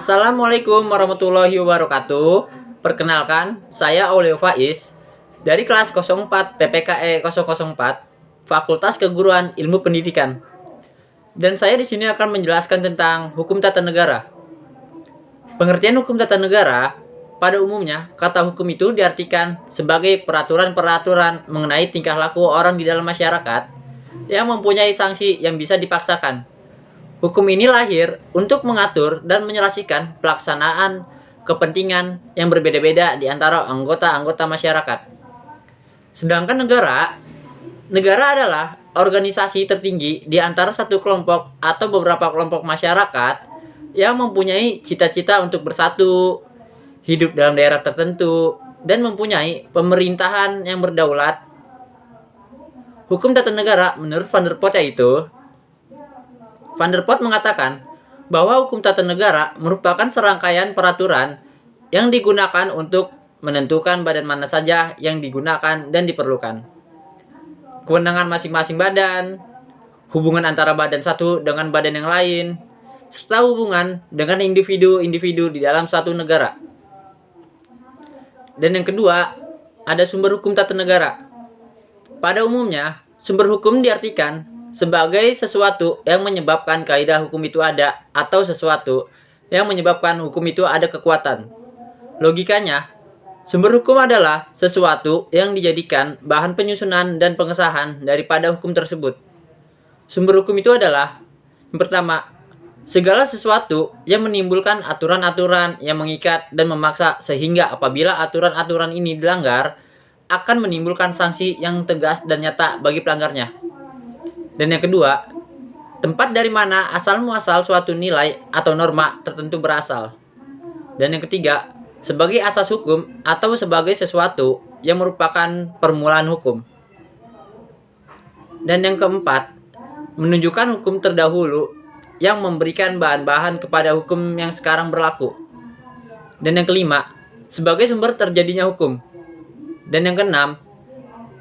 Assalamualaikum warahmatullahi wabarakatuh. Perkenalkan, saya Aulio Faiz dari kelas 04 PPKE 004 Fakultas Keguruan Ilmu Pendidikan. Dan saya di sini akan menjelaskan tentang hukum tata negara. Pengertian hukum tata negara, pada umumnya kata hukum itu diartikan sebagai peraturan-peraturan mengenai tingkah laku orang di dalam masyarakat yang mempunyai sanksi yang bisa dipaksakan. Hukum ini lahir untuk mengatur dan menyelesaikan pelaksanaan kepentingan yang berbeda-beda di antara anggota-anggota masyarakat. Sedangkan negara adalah organisasi tertinggi di antara satu kelompok atau beberapa kelompok masyarakat yang mempunyai cita-cita untuk bersatu, hidup dalam daerah tertentu, dan mempunyai pemerintahan yang berdaulat. Hukum tata negara menurut Van der Pot yaitu Van der Pot mengatakan bahwa hukum tata negara merupakan serangkaian peraturan yang digunakan untuk menentukan badan mana saja yang digunakan dan diperlukan, kewenangan masing-masing badan, hubungan antara badan satu dengan badan yang lain, serta hubungan dengan individu-individu di dalam suatu negara. Dan yang kedua, ada sumber hukum tata negara. Pada umumnya, sumber hukum diartikan sebagai sesuatu yang menyebabkan kaidah hukum itu ada atau sesuatu yang menyebabkan hukum itu ada kekuatan. Logikanya, sumber hukum adalah sesuatu yang dijadikan bahan penyusunan dan pengesahan daripada hukum tersebut. Sumber hukum itu adalah, yang pertama, segala sesuatu yang menimbulkan aturan-aturan yang mengikat dan memaksa sehingga apabila aturan-aturan ini dilanggar akan menimbulkan sanksi yang tegas dan nyata bagi pelanggarnya. Dan yang kedua, tempat dari mana asal muasal suatu nilai atau norma tertentu berasal. Dan yang ketiga, sebagai asas hukum atau sebagai sesuatu yang merupakan permulaan hukum. Dan yang keempat, menunjukkan hukum terdahulu yang memberikan bahan-bahan kepada hukum yang sekarang berlaku. Dan yang kelima, sebagai sumber terjadinya hukum. Dan yang keenam,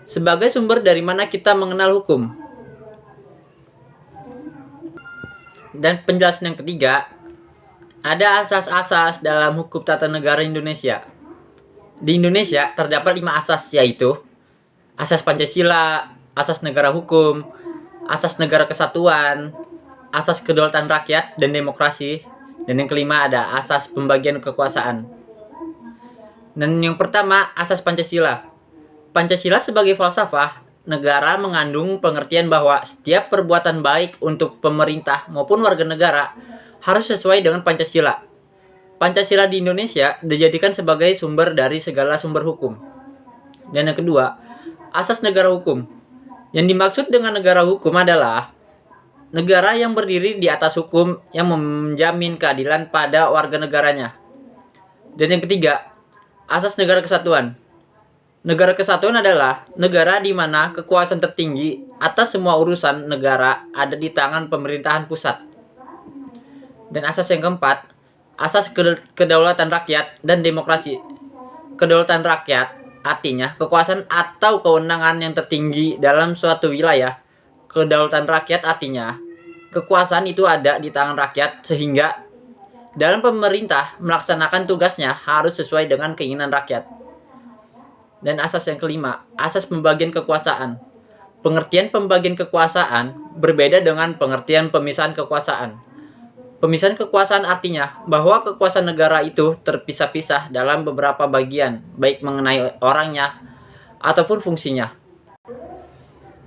sebagai sumber dari mana kita mengenal hukum. Dan penjelasan yang ketiga, ada asas-asas dalam hukum tata negara Indonesia. Di Indonesia terdapat 5 asas, yaitu asas Pancasila, asas negara hukum, asas negara kesatuan, asas kedaulatan rakyat dan demokrasi, dan yang kelima ada asas pembagian kekuasaan. Dan yang pertama, asas Pancasila. Pancasila sebagai falsafah negara mengandung pengertian bahwa setiap perbuatan baik untuk pemerintah maupun warga negara harus sesuai dengan Pancasila. Pancasila di Indonesia dijadikan sebagai sumber dari segala sumber hukum. Dan yang kedua, asas negara hukum. Yang dimaksud dengan negara hukum adalah negara yang berdiri di atas hukum yang menjamin keadilan pada warga negaranya. Dan yang ketiga, asas negara kesatuan. Negara kesatuan adalah negara di mana kekuasaan tertinggi atas semua urusan negara ada di tangan pemerintahan pusat. Dan asas yang keempat, asas kedaulatan rakyat dan demokrasi. Kedaulatan rakyat artinya kekuasaan atau kewenangan yang tertinggi dalam suatu wilayah. Kedaulatan rakyat artinya kekuasaan itu ada di tangan rakyat sehingga dalam pemerintah melaksanakan tugasnya harus sesuai dengan keinginan rakyat. Dan asas yang kelima, asas pembagian kekuasaan. Pengertian pembagian kekuasaan berbeda dengan pengertian pemisahan kekuasaan. Pemisahan kekuasaan artinya bahwa kekuasaan negara itu terpisah-pisah dalam beberapa bagian, baik mengenai orangnya ataupun fungsinya.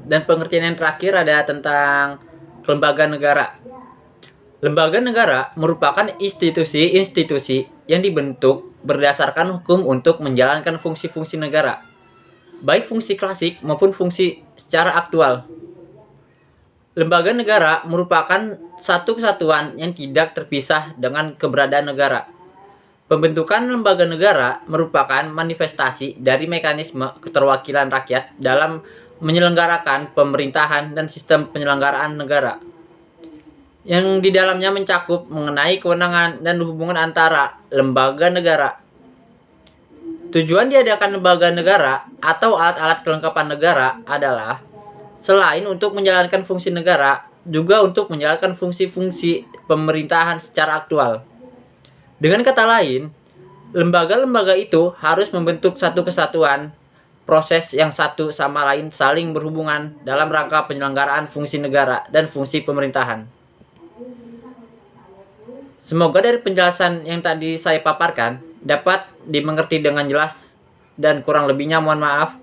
Dan pengertian yang terakhir ada tentang kelembagaan negara. Lembaga negara merupakan institusi-institusi yang dibentuk berdasarkan hukum untuk menjalankan fungsi-fungsi negara, baik fungsi klasik maupun fungsi secara aktual. Lembaga negara merupakan satu kesatuan yang tidak terpisah dengan keberadaan negara. Pembentukan lembaga negara merupakan manifestasi dari mekanisme keterwakilan rakyat dalam menyelenggarakan pemerintahan dan sistem penyelenggaraan negara, yang di dalamnya mencakup mengenai kewenangan dan hubungan antara lembaga negara. Tujuan diadakan lembaga negara atau alat-alat kelengkapan negara adalah selain untuk menjalankan fungsi negara, juga untuk menjalankan fungsi-fungsi pemerintahan secara aktual. Dengan kata lain, lembaga-lembaga itu harus membentuk satu kesatuan, proses yang satu sama lain saling berhubungan dalam rangka penyelenggaraan fungsi negara dan fungsi pemerintahan. Semoga dari penjelasan yang tadi saya paparkan dapat dimengerti dengan jelas dan kurang lebihnya mohon maaf.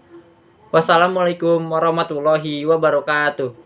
Wassalamualaikum warahmatullahi wabarakatuh.